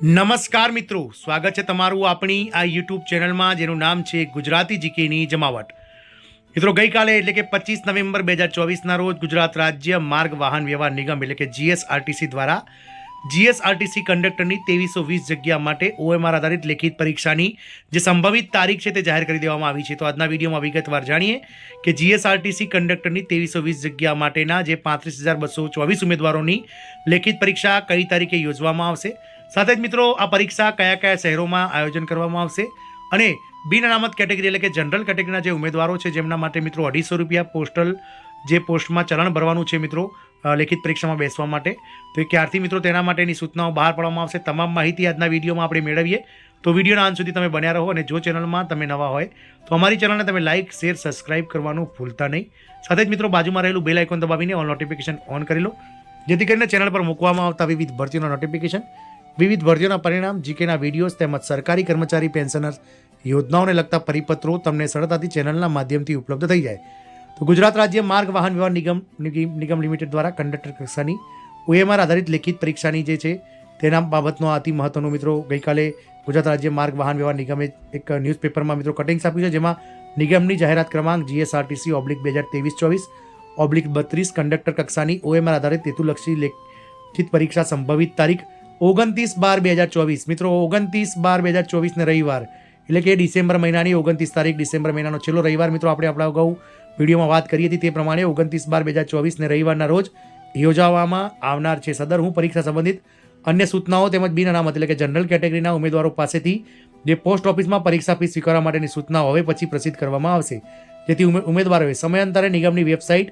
નમસ્કાર મિત્રો, સ્વાગત છે તમારું આપણી આ યુટ્યુબ ચેનલમાં જેનું નામ છે ગુજરાતી જીકેની જમાવટ. મિત્રો ગઈકાલે એટલે કે 25 નવેમ્બર 2024ના રોજ ગુજરાત રાજ્ય માર્ગ વાહન વ્યવહાર નિગમ એટલે કે જીએસઆરટીસી દ્વારા જીએસઆરટીસી કંડક્ટરની 2320 જગ્યા માટે ઓએમઆર આધારિત લેખિત પરીક્ષાની જે સંભવિત તારીખ છે તે જાહેર કરી દેવામાં આવી છે. તો આજના વિડીયોમાં વિગતવાર જાણીએ કે જીએસઆરટીસી કંડક્ટરની 2320 જગ્યા માટેના જે 35,224 ઉમેદવારોની લેખિત પરીક્ષા કઈ તારીખે યોજવામાં આવશે, સાથે જ મિત્રો આ પરીક્ષા કયા કયા શહેરોમાં આયોજન કરવામાં આવશે અને બિન અનામત કેટેગરી એટલે કે જનરલ કેટેગરીના જે ઉમેદવારો છે જેમના માટે મિત્રો 250 રૂપિયા પોસ્ટલ જે પોસ્ટમાં ચલણ ભરવાનું છે મિત્રો લેખિત પરીક્ષામાં બેસવા માટે, તો એ ક્યારથી મિત્રો તેના માટેની સૂચનાઓ બહાર પાડવામાં આવશે, તમામ માહિતી આજના વિડીયોમાં આપણે મેળવીએ. તો વિડીયોના અંત સુધી તમે બન્યા રહો અને જો ચેનલમાં તમે નવા હોય તો અમારી ચેનલને તમે લાઇક શેર સબસ્ક્રાઇબ કરવાનું ભૂલતા નહીં. સાથે જ મિત્રો બાજુમાં રહેલું બેલ આઇકોન દબાવીને ઓલ નોટિફિકેશન ઓન કરી લો, જેથી કરીને ચેનલ પર મૂકવામાં આવતા વિવિધ ભરતીઓના નોટિફિકેશન, વિવિધ ભરતીઓના પરિણામ, જીકેના વિડીયોઝ તેમજ સરકારી કર્મચારી પેન્શનર્સ યોજનાઓને લગતા પરિપત્રો તમને સરળતાથી ચેનલના માધ્યમથી ઉપલબ્ધ થઈ જાય. તો ગુજરાત રાજ્ય માર્ગ વાહન વ્યવહાર નિગમ લિમિટેડ દ્વારા કંડક્ટર કક્ષાની ઓએમઆર આધારિત લેખિત પરીક્ષાની જે છે તેના બાબતનો અતિ મહત્વનું મિત્રો ગઈકાલે ગુજરાત રાજ્ય માર્ગ વાહન વ્યવહાર નિગમે એક ન્યૂઝપેપરમાં મિત્રો કટિંગ્સ આપ્યું છે, જેમાં નિગમની જાહેરાત ક્રમાંક જીએસઆરટીસી /2023/32 કંડક્ટર કક્ષાની ઓએમઆર આધારિત હેતુલક્ષી લેખિત પરીક્ષા સંભવિત તારીખ 29/12/2024 મિત્રો 29/12/2024 ને રવિવાર એટલે કે ડિસેમ્બર મહિનાની 29 તારીખ, ડિસેમ્બર મહિનાનો છેલ્લો રવિવાર મિત્રો આપણે આપણા અગાઉ વિડીયોમાં વાત કરી હતી તે પ્રમાણે 29/12/2024 ને રવિવારના રોજ યોજવામાં આવનાર છે. સદર હું પરીક્ષા સંબંધિત અન્ય સૂચનાઓ તેમજ બિન અનામત એટલે કે જનરલ કેટેગરીના ઉમેદવારો પાસેથી જે પોસ્ટ ઓફિસમાં પરીક્ષા ફી સ્વીકારવા માટેની સૂચનાઓ હવે પછી પ્રસિદ્ધ કરવામાં આવશે, જેથી ઉમેદવારોએ સમયાંતરે નિગમની વેબસાઇટ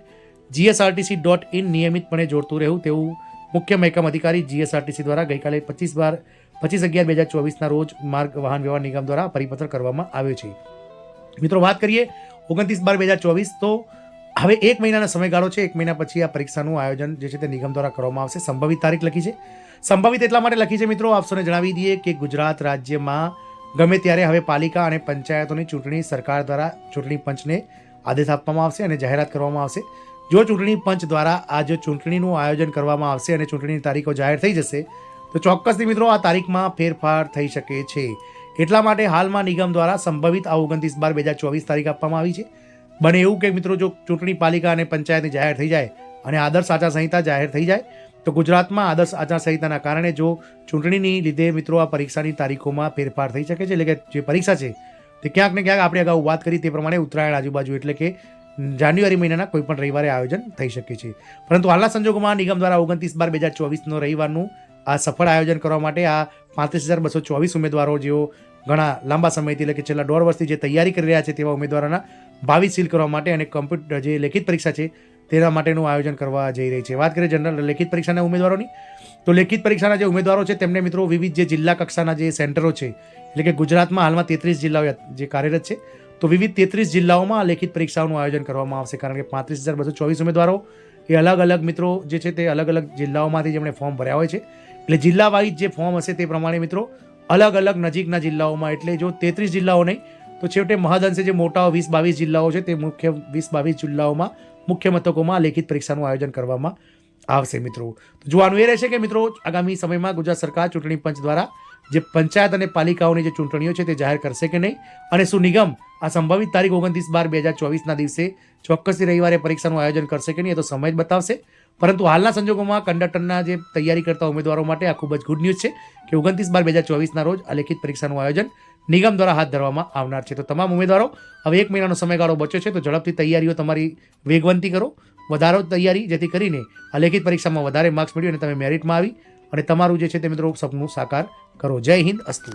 GSRTC.in નિયમિતપણે જોડતું રહેવું તેવું મુખ્ય મહેકમ અધિકારી જીએસઆરટીસી દ્વારા ગઈકાલે 25/11/2024ના રોજ માર્ગ વાહન વ્યવહાર નિગમ દ્વારા પરિપત્ર કરવામાં આવ્યો છે. મિત્રો વાત કરીએ 29/12/2024, તો હવે એક મહિનાનો સમયગાળો છે. એક મહિના પછી આ પરીક્ષાનું આયોજન જે છે તે નિગમ દ્વારા કરવામાં આવશે. સંભવિત તારીખ લખી છે, સંભવિત એટલા માટે લખી છે મિત્રો, આપસોને જણાવી દઈએ કે ગુજરાત રાજ્યમાં ગમે ત્યારે હવે પાલિકા અને પંચાયતોની ચૂંટણી સરકાર દ્વારા ચૂંટણી પંચને આદેશ આપવામાં આવશે અને જાહેરાત કરવામાં આવશે. જો ચૂંટણી પંચ દ્વારા આ જો ચૂંટણીનું આયોજન કરવામાં આવશે અને ચૂંટણીની તારીખો જાહેર થઈ જશે તો ચોક્કસથી મિત્રો આ તારીખમાં ફેરફાર થઈ શકે છે. એટલા માટે હાલમાં નિગમ દ્વારા સંભવિત આ 29/12/2024 તારીખ આપવામાં આવી છે. બને એવું કે મિત્રો જો ચૂંટણી પાલિકા અને પંચાયતની જાહેર થઈ જાય અને આદર્શ આચારસંહિતા જાહેર થઈ જાય તો ગુજરાતમાં આદર્શ આચારસંહિતાના કારણે જો ચૂંટણીની લીધે મિત્રો આ પરીક્ષાની તારીખોમાં ફેરફાર થઈ શકે છે. એટલે કે જે પરીક્ષા છે તે ક્યાંક ને ક્યાંક આપણે અગાઉ વાત કરી તે પ્રમાણે ઉત્તરાયણ આજુબાજુ એટલે કે જાન્યુઆરી મહિનાના કોઈ પણ રવિવારે આયોજન થઈ શકે છે. પરંતુ હાલના સંજોગોમાં નિગમ દ્વારા 29/12/2024નો રવિવારનું આ સફળ આયોજન કરવા માટે આ 35,224 ઉમેદવારો જેઓ ઘણા લાંબા સમયથી એટલે કે છેલ્લા 1.5 વર્ષથી જે તૈયારી કરી રહ્યા છે તેવા ઉમેદવારોના ભાવિ સીલ કરવા માટે અને કમ્પ્યુટર જે લેખિત પરીક્ષા છે તેના માટેનું આયોજન કરવા જઈ રહી છે. વાત કરીએ જનરલ લેખિત પરીક્ષાના ઉમેદવારોની, તો લેખિત પરીક્ષાના જે ઉમેદવારો છે તેમને મિત્રો વિવિધ જે જિલ્લા કક્ષાના જે સેન્ટરો છે એટલે કે ગુજરાતમાં હાલમાં 33 જિલ્લાઓ જે કાર્યરત છે, તો વિવિધ 33 જિલ્લાઓમાં લેખિત પરીક્ષાઓનું આયોજન કરવામાં આવશે. કારણ કે 35,224 ઉમેદવારો એ અલગ અલગ મિત્રો જે છે તે અલગ અલગ જિલ્લાઓમાંથી જેમણે ફોર્મ ભર્યા હોય છે, એટલે જિલ્લા વાઇઝ જે ફોર્મ હશે તે પ્રમાણે મિત્રો અલગ અલગ નજીકના જિલ્લાઓમાં, એટલે જો 33 જિલ્લાઓ નહીં તો છેવટે મહદઅંશે જે મોટા 20-22 જિલ્લાઓ છે તે મુખ્ય 20-22 જિલ્લાઓમાં મુખ્ય મથકોમાં લેખિત પરીક્ષાનું આયોજન કરવામાં આવશે. મિત્રો તો જોવાનું એ રહેશે કે મિત્રો આગામી સમયમાં ગુજરાત સરકાર ચૂંટણી પંચ દ્વારા જે પંચાયત અને પાલિકાઓની જે ચૂંટણીઓ છે તે જાહેર કરશે કે નહીં, અને શું નિગમ આ સંભવિત તારીખ 29/12/2024ના દિવસે ચોક્કસથી રવિવારે પરીક્ષાનું આયોજન કરશે કે નહીં એ તો સમય જ બતાવશે. પરંતુ હાલના સંજોગોમાં કંડક્ટરના જે તૈયારી કરતા ઉમેદવારો માટે આ ખૂબ જ ગુડ ન્યૂઝ છે કે 29/12/2024ના રોજ આ લેખિત પરીક્ષાનું આયોજન નિગમ દ્વારા હાથ ધરવામાં આવનાર છે. તો તમામ ઉમેદવારો હવે એક મહિનાનો સમયગાળો બચ્યો છે, તો ઝડપથી તૈયારીઓ તમારી વેગવંતી કરો, વધારો તૈયારી, જેથી કરીને આ લેખિત પરીક્ષામાં વધારે માર્ક્સ મેળવી અને તમે મેરિટમાં આવી અને તમારું જે છે તે મિત્રો સપનું સાકાર કરો. જય હિન્દ, અસ્તુ.